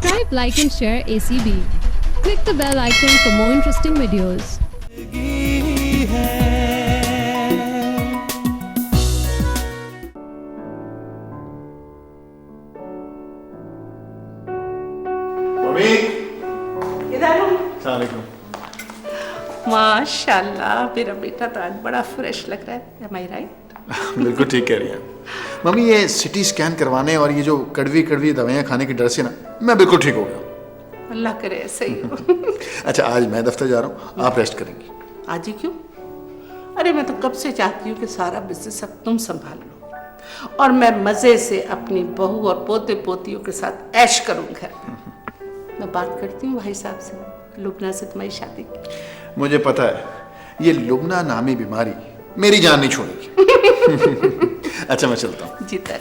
Subscribe, like and share ACB. Click the bell icon for more interesting videos. Mummy इधर हूँ। अस्सलाम वालेकुम। माशाल्लाह मेरा बेटा तो आज बड़ा फ्रेश लग रहा है। Am I right? बिल्कुल ठीक कह रही हैं मम्मी। ये सिटी स्कैन करवाने और ये जो कड़वी कड़वी दवाइयाँ खाने की डर से ना मैं बिल्कुल ठीक हो गया। अल्लाह करे ऐसे ही हो। अच्छा आज मैं दफ्तर जा रहा हूँ, आप रेस्ट करेंगी। आज ही क्यों? अरे मैं तो कब से चाहती हूँ कि सारा बिजनेस अब तुम संभाल लो और मैं मजे से अपनी बहू और पोते पोतियों के साथ ऐश करूँ घर में। मैं बात करती हूँ भाई साहब से, लुबना से तुम्हारी शादी की। मुझे पता है ये लुबना नामी बीमारी मेरी जान नहीं छोड़ेगी। अच्छा मैं चलता हूँ। जीता है।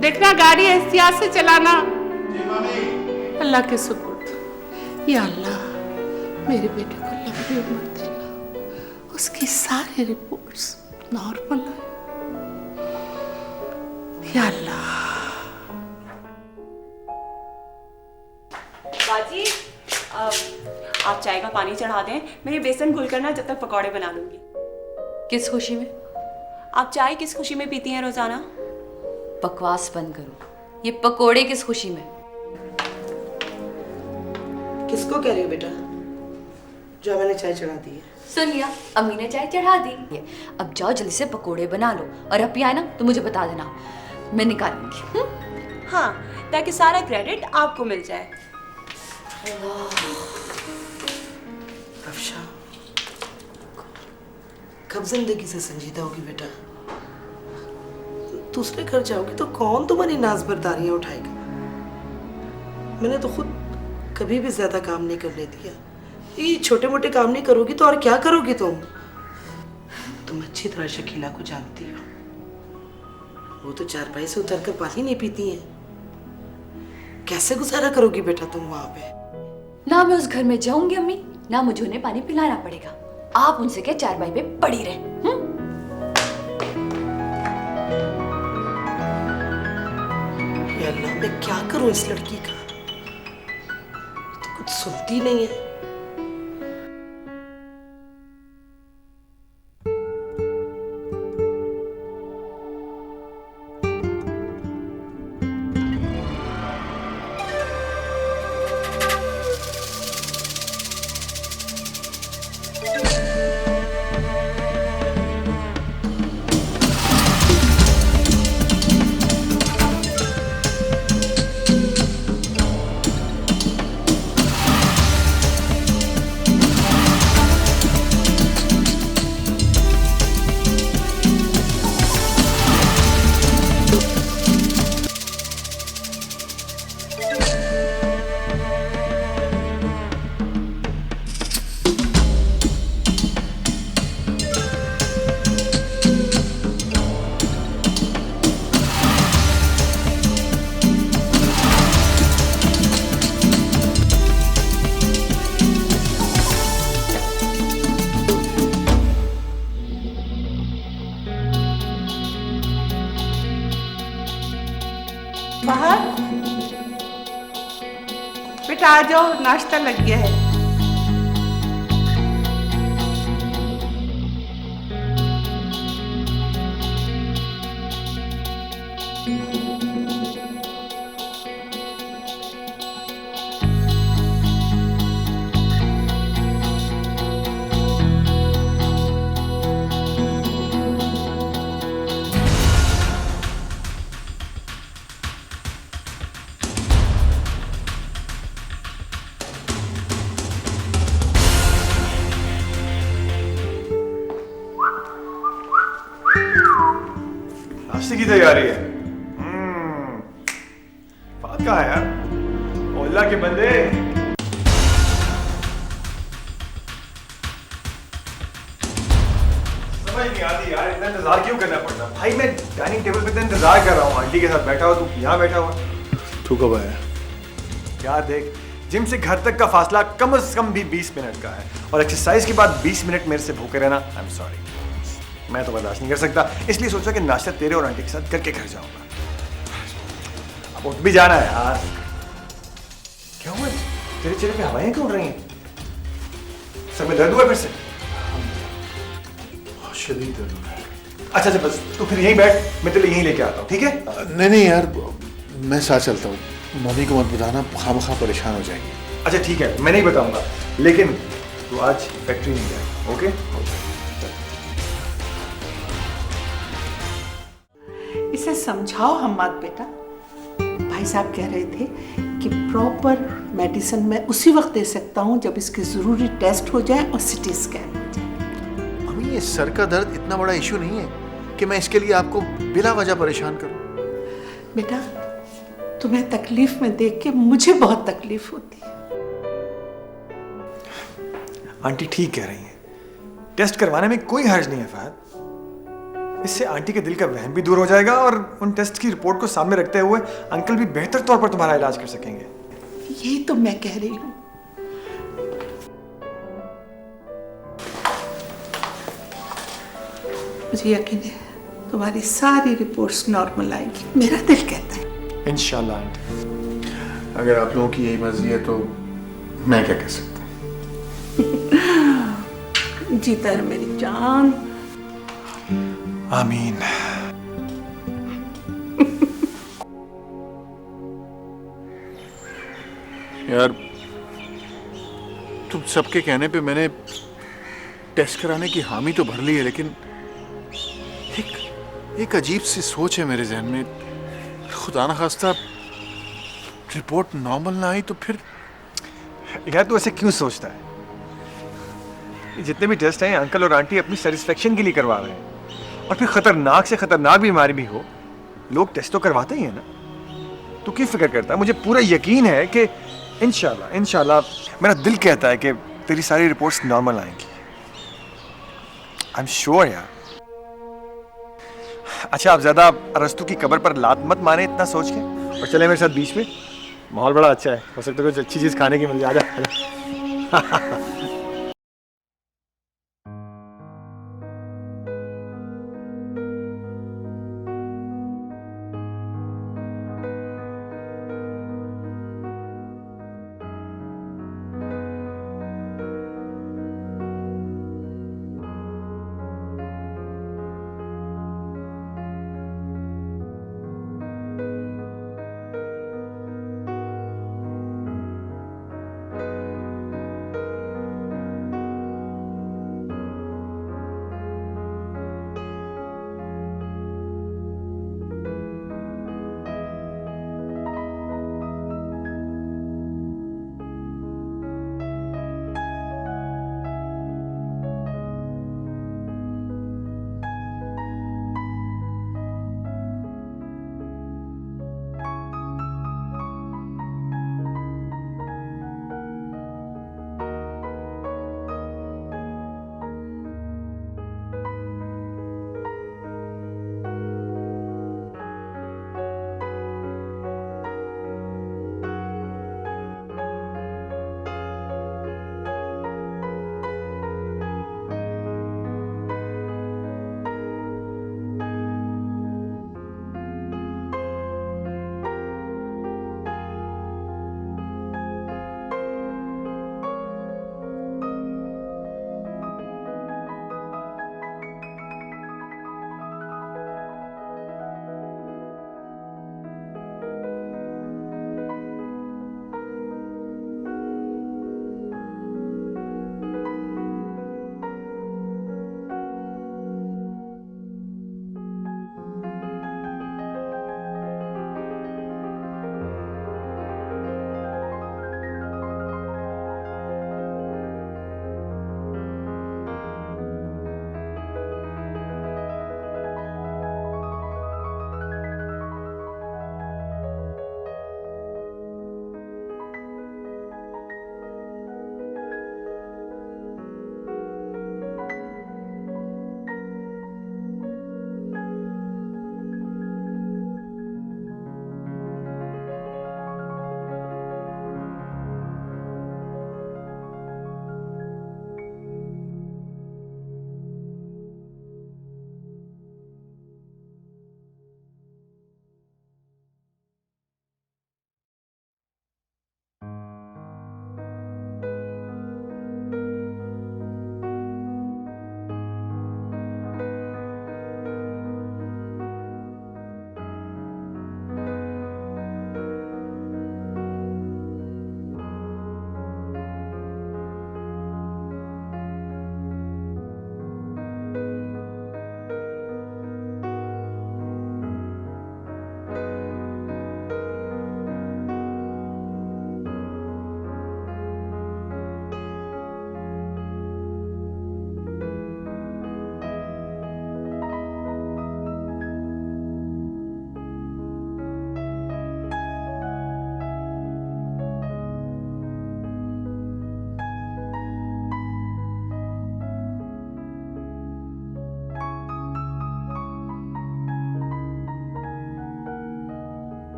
देखना गाड़ी एहतियात से चलाना। अल्लाह के सुपुर्द। या अल्लाह मेरे बेटे को लंबी उम्र देना, उसकी सारी रिपोर्ट्स नॉर्मल है। या अल्लाह। बाजी आप चाय का पानी चढ़ा दें, मैं ये बेसन घुल कर ना जब तक पकौड़े बना लूंगी। किस खुशी में? आप चाय किस खुशी में पीती हैं रोजाना? बकवास बंद करो। ये पकोड़े किस खुशी में? किसको कह रही हो बेटा? जो मैंने चाय चढ़ा दी है। सुन लिया, अम्मी ने चाय चढ़ा दी। अब जाओ जल्दी से पकोड़े बना लो और अब आए ना तो मुझे बता देना, मैं निकालूंगी। हाँ, ताकि सारा क्रेडिट आपको मिल जाए। अफशा, कब जिंदगी से संजीदा होगी बेटा? दूसरे घर जाओगी तो कौन तुम्हारी नाज बरदारियां उठाएगा? मैंने तो खुद कभी भी ज्यादा काम नहीं करने दिया। ये छोटे मोटे काम नहीं करोगी तो और क्या करोगी तुम? तुम अच्छी तरह शकीला को जानती हो, वो तो चारपाई से उतर कर पानी नहीं पीती हैं। कैसे गुजारा करोगी बेटा तुम वहां पे? ना मैं उस घर में जाऊंगी अम्मी, ना मुझे उन्हें पानी पिलाना पड़ेगा। आप उनसे क्या चारपाई पे पड़ी रहे। या अल्लाह, मैं क्या करूं इस लड़की का? तो कुछ सुनती नहीं है। बाहर बेटा आ जाओ, नाश्ता लग गया है। नाश्ते की तैयारी है। बात कहाँ है यार? ओ अल्लाह के बंदे, समझ नहीं आती यार, इतना इंतजार क्यों करना पड़ता भाई? मैं डाइनिंग टेबल पे तो इंतजार कर रहा हूँ, आंटी के साथ बैठा हुआ, तू यहाँ बैठा हुआ। तू कब आया? यार देख, जिम से घर तक का फासला कम से कम भी 20 मिनट का है और एक्सरसाइज के बाद 20 मिनट मेरे से भूखे रहना, आई एम सॉरी, मैं तो बर्दाश्त नहीं कर सकता। इसलिए सोचा कि नाश्ता तेरे और आंटी के साथ करके घर जाऊंगा। उठ भी जाना है यार। क्या हुआ तेरे चेहरे पे हवाएं क्यों उड़ रही हैं? सर में दर्द हुआ फिर से? शदीद दर्द हो रहा है। अच्छा अच्छा बस तू फिर यहीं बैठ, मैं तेरे लिए यहीं लेके आता हूँ, ठीक है? नहीं नहीं यार, मैं साथ चलता हूँ। मम्मी को मत बताना, खामखा परेशान हो जाएगी। अच्छा ठीक है, मैं नहीं बताऊंगा, लेकिन तू आज फैक्ट्री नहीं जाए, ओके? इसे समझाओ हम्माद बेटा। भाई साहब कह रहे थे कि प्रॉपर मेडिसिन मैं उसी वक्त दे सकता हूँ जब इसके ज़रूरी टेस्ट हो जाए और सिटी स्कैन हो जाए। मम्मी, ये सर का दर्द इतना बड़ा इशू नहीं है कि मैं इसके लिए आपको बिला वजह परेशान करूं। बेटा, तुम्हें तकलीफ में देख के मुझे बहुत तकलीफ होती है। आंटी ठीक कह रही हैं, टेस्ट करवाने में कोई हर्ज नहीं है फहद। इससे आंटी के दिल का वहम भी दूर हो जाएगा और उन टेस्ट की रिपोर्ट को सामने रखते हुए अंकल भी बेहतर तौर पर तुम्हारा इलाज कर सकेंगे। यही तो मैं कह रही हूँ। मुझे यकीन है तुम्हारी सारी रिपोर्ट्स नॉर्मल आएगी, मेरा दिल कहता है। इंशाल्लाह आंटी। अगर आप लोगों की यही मर्जी है तो मैं क्या कह सकता हूँ। जीता है मेरी जान। आमीन। यार, तुम सबके कहने पे मैंने टेस्ट कराने की हामी तो भर ली है, लेकिन एक अजीब सी सोच है मेरे जहन में। खुदा ना खास्ता रिपोर्ट नॉर्मल ना आई तो फिर। यार तू ऐसे क्यों सोचता है? ये जितने भी टेस्ट हैं अंकल और आंटी अपनी सेटिस्फेक्शन के लिए करवा रहे हैं, और फिर खतरनाक से खतरनाक बीमारी भी हो लोग टेस्ट तो करवाते ही है ना। तू क्यों फिक्र करता है? मुझे पूरा यकीन है कि इंशाल्लाह इंशाल्लाह मेरा दिल कहता है कि तेरी सारी रिपोर्ट्स नॉर्मल आएंगी। आई एम श्योर यार। अच्छा, आप ज्यादा अरस्तु की कब्र पर लात मत माने इतना सोच के, और चले मेरे साथ बीच में। माहौल बड़ा अच्छा है, हो सकता है कुछ अच्छी चीज खाने की मिल जाए। आजा आजा।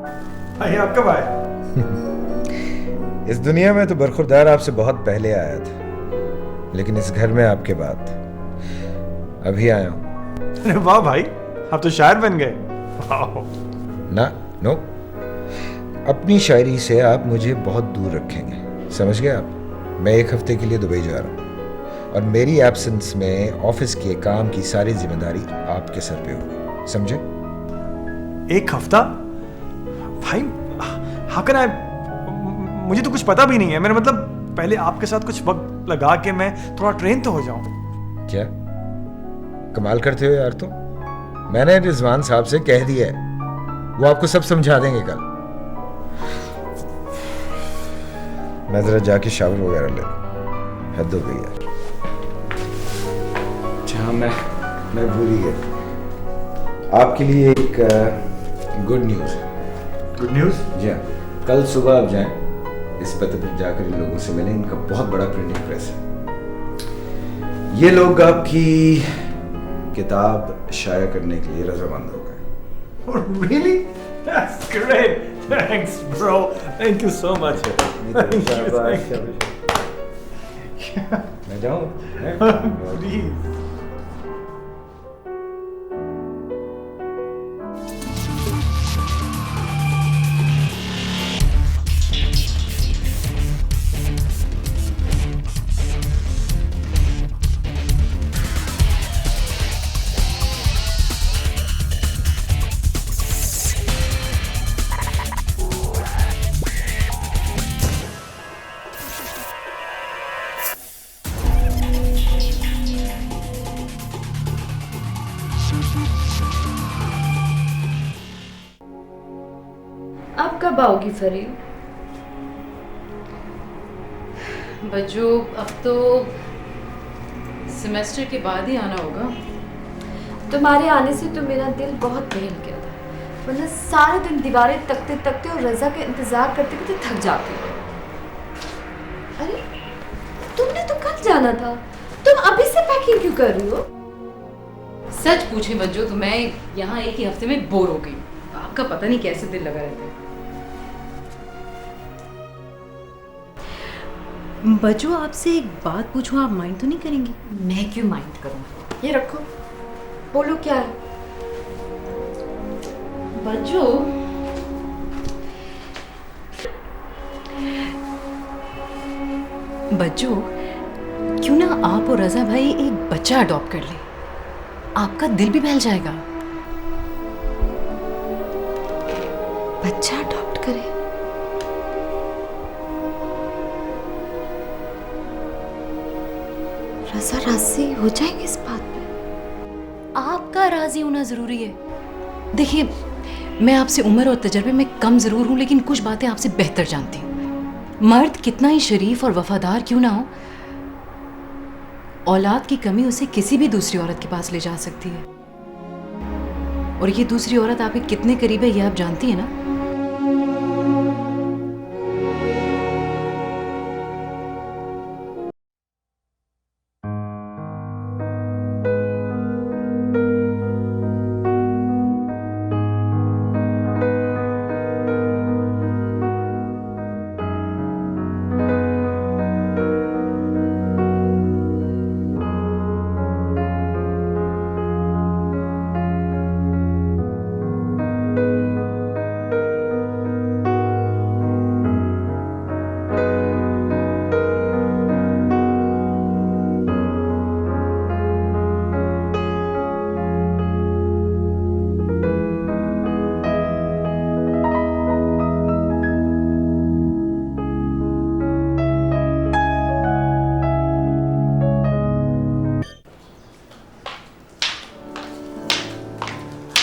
भाई आप कब आए? इस दुनिया में तो बरखुरदार आपसे बहुत पहले आया था, लेकिन इस घर में आपके बाद अभी आया हूं। अरे वाह भाई, आप तो शायर बन गए। वाह। ना नो, अपनी शायरी से आप मुझे बहुत दूर रखेंगे, समझ गए आप? मैं 1 हफ्ते के लिए दुबई जा रहा हूँ और मेरी एब्सेंस में ऑफिस के काम की सारी जिम्मेदारी आपके सर पे होगी, समझे? 1 हफ्ता? भाई हाउ कैन आई, मुझे तो कुछ पता भी नहीं है। मेरा मतलब पहले आपके साथ कुछ वक्त लगा के मैं थोड़ा ट्रेन तो हो जाऊं। क्या कमाल करते हो यार तुम। मैंने रिजवान साहब से कह दिया है, वो आपको सब समझा देंगे कल। मैं जरा जाके शावर वगैरह ले लूं, हद हो गई यार। अच्छा मैं भूल ही गया, आपके लिए एक गुड न्यूज़ है। Good news? जी हाँ, कल सुबह आप जाएं, इस पते पर जाकर इन लोगों से मिलें। इनका बहुत बड़ा प्रिंटिंग प्रेस है। ये लोग आपकी किताब शाया करने के लिए रजामंद हो गए। Oh, really? That's great. Thanks, bro. Thank you so much. Thank you. मैं जाऊँ? Please. अब कब आओगी फरीद? बच्चों अब तो सेमेस्टर के बाद ही आना होगा। तुम्हारे आने से तो मेरा दिल बहुत बहल गया था, वरना सारे दिन दीवारें तकते तकते और रजा का इंतजार करते करते थक जाती। अरे तुमने तो कल जाना था, तुम अभी से पैकिंग क्यों कर रही हो? सच पूछे बच्चों तो मैं यहाँ एक ही हफ्ते में बोर हो गई। आपका पता नहीं कैसे दिल लगा रहता है। बच्चों आपसे एक बात पूछूं, आप माइंड तो नहीं करेंगी? मैं क्यों माइंड करूँ? ये रखो, बोलो क्या है? बच्चों बच्चों क्यों ना आप और रजा भाई एक बच्चा अडॉप्ट कर ले, आपका दिल भी बहल जाएगा। बच्चा अडॉप्ट करे? रजा राजी हो जाएंगे इस बात पे? आपका राजी होना जरूरी है। देखिए मैं आपसे उम्र और तजर्बे में कम जरूर हूं, लेकिन कुछ बातें आपसे बेहतर जानती हूँ। मर्द कितना ही शरीफ और वफादार क्यों ना हो, औलाद की कमी उसे किसी भी दूसरी औरत के पास ले जा सकती है। और ये दूसरी औरत आपके कितने करीब है ये आप जानती है ना।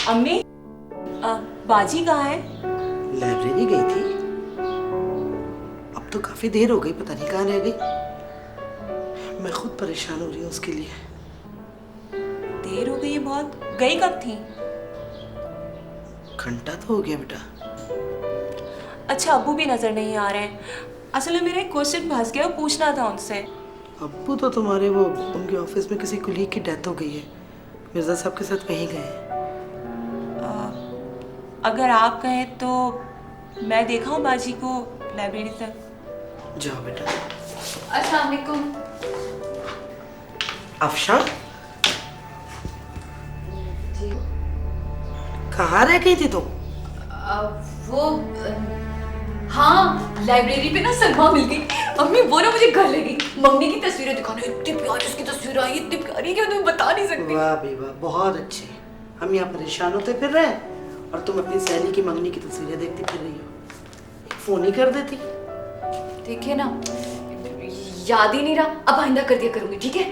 अम्मी बाजी कहाँ है? लाइब्रेरी गई थी, अब तो काफी देर हो गई, पता नहीं कहाँ रह गई। मैं खुद परेशान हो रही हूँ उसके लिए। देर हो गई है बहुत, गई कब थी? घंटा तो हो गया बेटा। अच्छा अब्बू भी नजर नहीं आ रहे हैं। असल में मेरा एक क्वेश्चन फंस गया, पूछना था उनसे। अब्बू तो तुम्हारे वो उनके ऑफिस में किसी कुलीग की डेथ हो गई है, मिर्जा साहब के साथ वहीं गए हैं। अगर आप कहें तो मैं देखा हूँ बाजी को लाइब्रेरी तक। जाओ बेटा। अस्सलाम वालेकुम। अफशा, कहाँ रह गई थी तुम? वो हाँ, लाइब्रेरी पे ना सलमा मिल गई। मम्मी वो ना मुझे घर ले गई, मम्मी की तस्वीरें दिखाने। इतनी प्यारी उसकी तस्वीर आई, इतनी प्यारी कि मैं तुम्हें बता नहीं सकती। वाह भी वाह, बहुत अच्छे। हम यहाँ परेशान होते फिर रहे हैं और तुम अपनी सहेली की मंगनी की तस्वीरें देखती फिर रही हो। एक फोन ही कर देती। देखिए ना, याद ही नहीं रहा। अब आइंदा कर दिया करूंगी, ठीक है?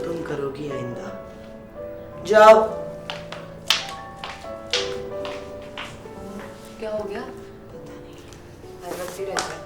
तुम करोगी आइंदा। जाओ। क्या हो गया? ऐसे रहता है।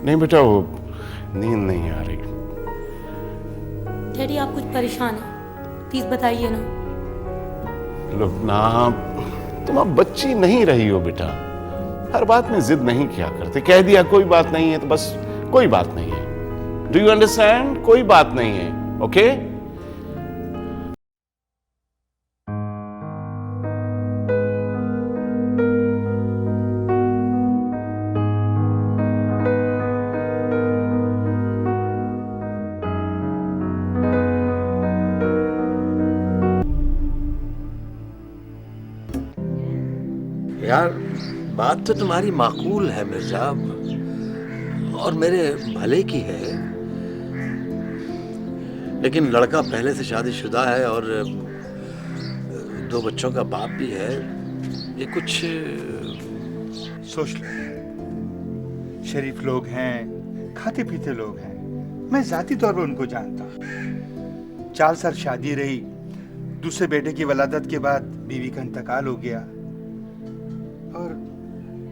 नहीं बेटा, वो नींद नहीं आ रही। डैडी आप कुछ परेशान हैं, प्लीज बताइए ना। लोग ना, तुम अब बच्ची नहीं रही हो बेटा। हर बात में जिद नहीं किया करते। कह दिया कोई बात नहीं है तो बस कोई बात नहीं है। Do you understand? कोई बात नहीं है, ओके? यार बात तो तुम्हारी माकूल है मिर्जा, और मेरे भले की है, लेकिन लड़का पहले से शादीशुदा है और 2 बच्चों का बाप भी है। ये कुछ सोच लो, शरीफ लोग हैं, खाते पीते लोग हैं। मैं जाती तौर पर उनको जानता हूँ। 4 साल शादी रही, दूसरे बेटे की वलादत के बाद बीवी का इंतकाल हो गया। और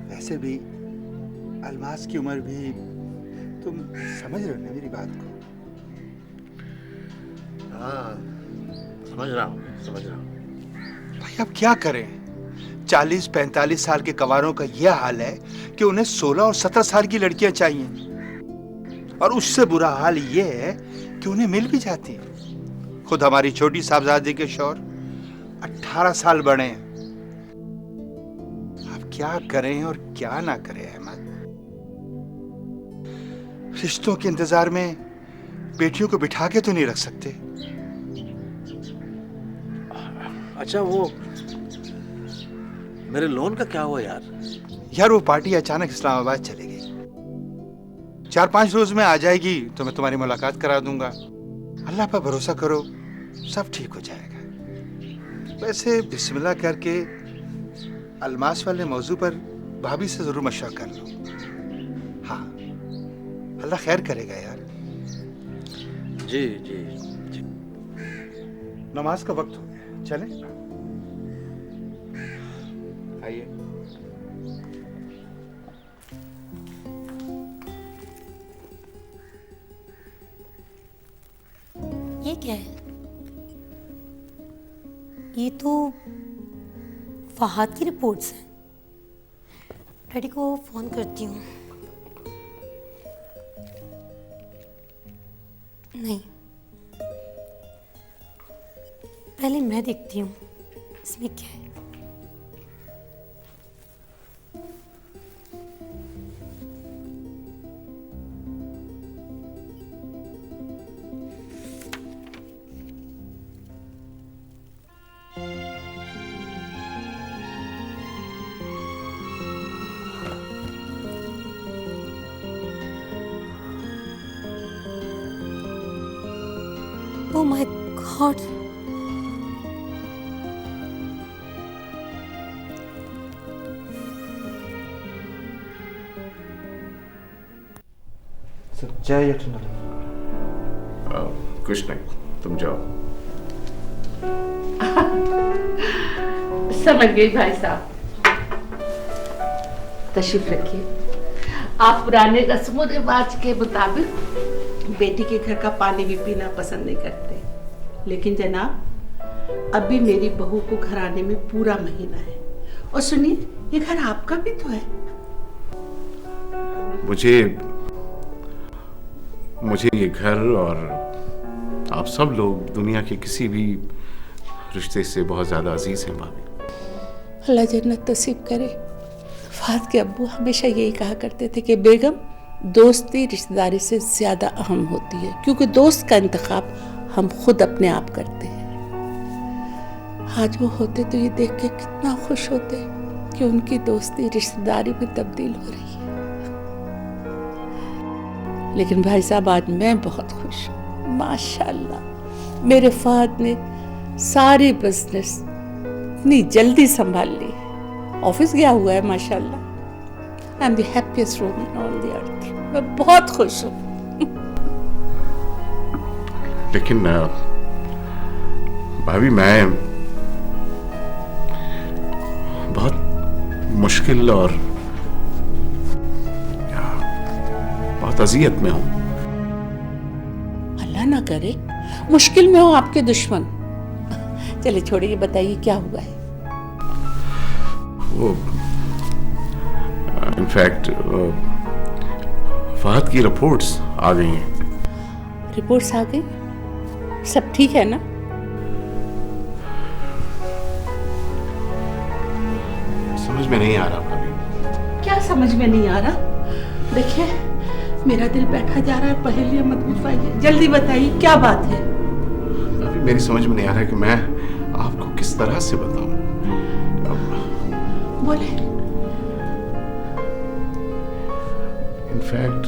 वैसे भी अलमास की उम्र भी, तुम समझ रहे हो ना मेरी बात को? हाँ, समझ रहा हूँ। भाई अब क्या करें? 40-45 साल के कवारों का यह हाल है कि उन्हें 16 और 17 साल की लड़कियां चाहिए, और उससे बुरा हाल यह है कि उन्हें मिल भी जाती। खुद हमारी छोटी साहबजादी के शौहर 18 साल बड़े हैं। अब क्या करें और क्या ना करें अहमद? रिश्तों के इंतजार में बेटियों को बिठा के तो नहीं रख सकते। अच्छा, वो मेरे लोन का क्या हुआ यार? यार वो पार्टी अचानक इस्लामाबाद चली गई। 4-5 रोज में आ जाएगी तो मैं तुम्हारी मुलाकात करा दूंगा। अल्लाह पर भरोसा करो, सब ठीक हो जाएगा। वैसे बिस्मिल्लाह करके अलमास वाले मौजू पर भाभी से जरूर मशवरा कर लो। हाँ, अल्लाह खैर करेगा यार। जी जी जी। नमाज का वक्त हो गया, चलें? आइए। ये क्या है? ये तो फहाद की रिपोर्ट्स हैं। डैडी को फोन करती हूँ। नहीं, पहले मैं देखती हूँ इसमें क्या है। Oh my God. चाय या ठंडा? कुछ नहीं, तुम जाओ। समझ गई भाई साहब, तशरीफ रखिए। आप पुराने रस्मों रिवाज के मुताबिक बेटी के घर का पानी भी पीना पसंद नहीं करते, लेकिन जनाब अभी मेरी बहू को घर आने में पूरा महीना है। और सुनिए, ये घर आपका भी तो है। मुझे ये घर और आप सब लोग दुनिया के किसी भी रिश्ते से बहुत ज्यादा अजीज हैं भाभी। अल्लाह जन्नत नसीब करे। फहद के अब्बू हमेशा यही कहा करते थे कि बेगम दोस्ती रिश्तेदारी से ज्यादा अहम होती है, क्योंकि दोस्त का इंतखाब हम खुद अपने आप करते हैं। आज वो होते तो ये देख के कितना खुश होते कि उनकी दोस्ती रिश्तेदारी में तब्दील हो रही है। लेकिन भाई साहब आज मैं बहुत खुश हूँ, माशाल्लाह। मेरे फहद ने सारी बिजनेस इतनी जल्दी संभाल ली। ऑफिस गया हुआ है माशाल्लाह। I am the happiest woman on the earth. मैं बहुत खुश हूँ। लेकिन भाभी मैं बहुत मुश्किल और बहुत अजियत में हूं। अल्लाह ना करे मुश्किल में हो आपके दुश्मन। चलिए छोड़िए, बताइए क्या हुआ है। वो इनफैक्ट फहद की रिपोर्ट्स आ गई हैं। रिपोर्ट्स आ गई? सब ठीक है ना? समझ में नहीं आ रहा भाभी। क्या समझ में नहीं आ रहा? देखिए मेरा दिल बैठा जा रहा है, पहेलियां मत बुझवाइए, जल्दी बताइए क्या बात है। भाभी मेरी समझ में नहीं आ रहा कि मैं आपको किस तरह से बताऊं। बोले। इनफैक्ट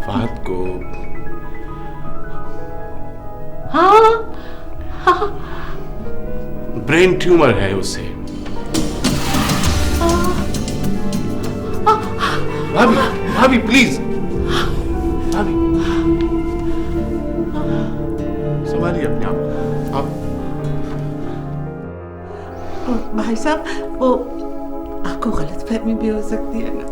फहद को हाँ ब्रेन ट्यूमर है उसे। भाभी भाभी प्लीज, भाभी संभालिए अपने आप। भाई साहब वो आपको गलतफहमी भी हो सकती है ना,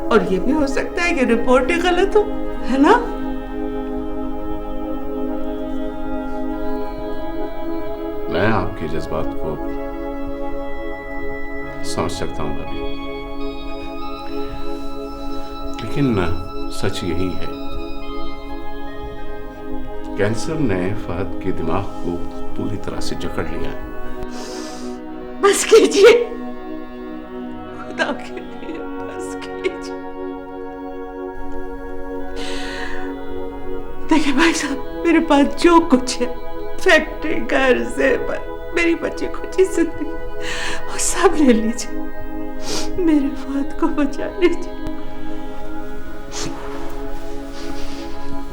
और ये भी हो सकता है कि रिपोर्ट ही गलत हो, है ना? मैं आपके जज्बात को समझ सकता हूं भाभी, लेकिन सच यही है, कैंसर ने फहद के दिमाग को पूरी तरह से जकड़ लिया है। बस कीजिए, खुदा के लिए बस कीजिए। देखिए भाई साहब, मेरे पास जो कुछ है, फैक्ट्री, घर से मेरी बच्ची को जिंदगी, वो सब ले लीजिए, मेरे फहद को बचा लीजिए।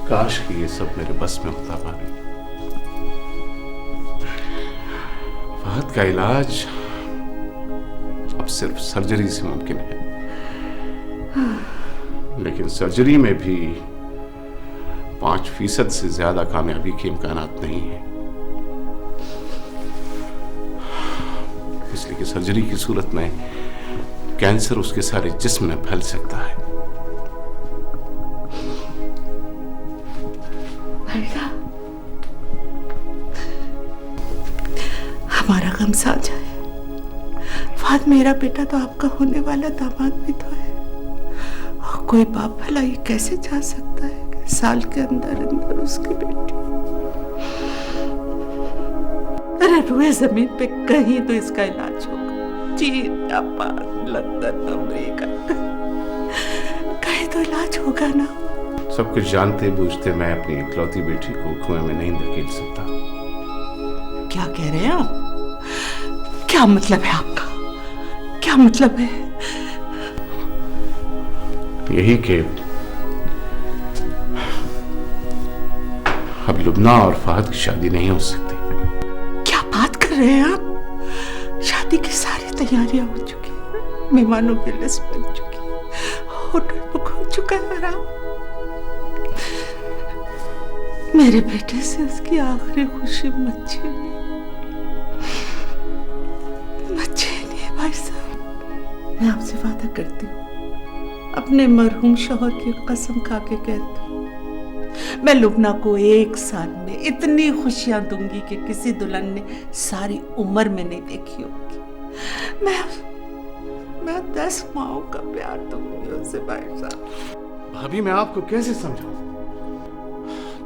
काश कि ये सब मेरे बस में होता भाभी। फहद का इलाज अब सिर्फ सर्जरी से मुमकिन है, लेकिन सर्जरी में भी 5% से ज्यादा कामयाबी के इम्कानात नहीं है, इसलिए कि सर्जरी की सूरत में कैंसर उसके सारे जिस्म में फैल सकता है। हमारा गम साझा है। फहद मेरा बेटा तो आपका होने वाला दामाद भी तो है, और कोई बाप भला ये कैसे चाह सकता है कि साल के अंदर अंदर उसकी बेटी। अरे रुए जमीन पे कहीं तो इसका इलाज होगा, चीन, जापान, लंदन, अमेरिका, कहीं तो इलाज होगा ना। सब कुछ जानते बूझते मैं अपनी इकलौती बेटी को कुएं में नहीं धकेल सकता। क्या कह रहे हैं आप? क्या मतलब है आपका? क्या मतलब है? यही कि अब लुबना और फहद की शादी नहीं हो सकती। क्या बात कर रहे हैं आप? शादी की सारी तैयारियां हो चुकी हैं, मेहमानों की लिस्ट बन चुकी है, होटल बुक हो चुका है। आराम, मेरे बेटे से उसकी आखिरी खुशी मत छीनिए भाई साहब। मैं आपसे वादा करती हूँ, अपने मरहूम शौहर की कसम खा के कहती हूँ, मैं लुबना को 1 साल में इतनी खुशियां दूंगी कि किसी दुल्हन ने सारी उम्र में नहीं देखी होगी। मैं 10 माओं का प्यार दूंगी उसे भाई साहब। भाभी, मैं आपको कैसे समझाऊं?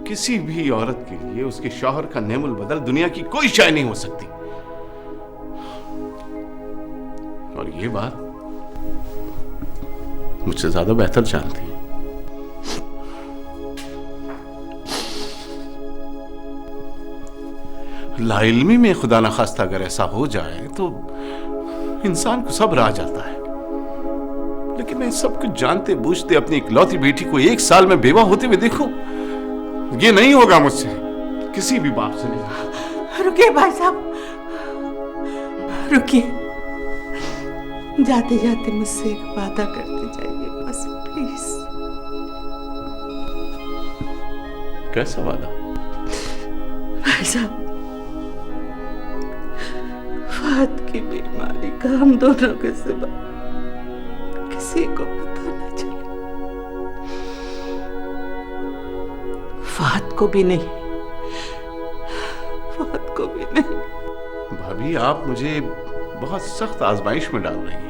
किसी भी औरत के लिए उसके शौहर का नेमुल बदल दुनिया की कोई शय नहीं हो सकती। और ये बात मुझसे ज्यादा बेहतर जानती है। लाइल्मी में खुदा न खास्ता अगर ऐसा हो जाए तो इंसान को सब्र आ जाता है, लेकिन मैं सब कुछ जानते बूझते अपनी इकलौती बेटी को 1 साल में बेवा होते हुए देखूं, ये नहीं होगा मुझसे, किसी भी बाप से नहीं। रुकिए भाई साहब, रुकिए। जाते जाते मुझसे एक वादा करते जाइए बस, प्लीज। कैसा वादा? भाई साहब, फहद की बीमारी का हम दोनों के सिवा किसी को पता न चले। फहद को भी नहीं, फहद को भी नहीं। भाभी, आप मुझे बहुत सख्त आजमाइश में डाल रही हैं।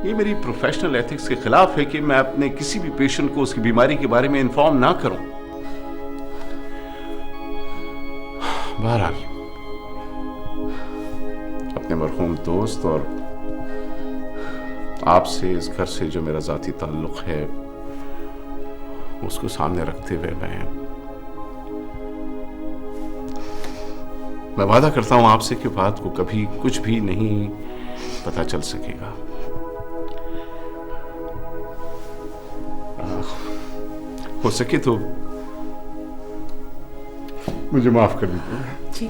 ये मेरी प्रोफेशनल एथिक्स के खिलाफ है कि मैं अपने किसी भी पेशेंट को उसकी बीमारी के बारे में इन्फॉर्म ना करूं। बहरहाल, अपने मरहूम दोस्त और आपसे इस घर से जो मेरा जाती ताल्लुक है उसको सामने रखते हुए मैं वादा करता हूं आपसे कि बात को कभी कुछ भी नहीं पता चल सकेगा। हो सके तो मुझे माफ कर दीजिए। जी।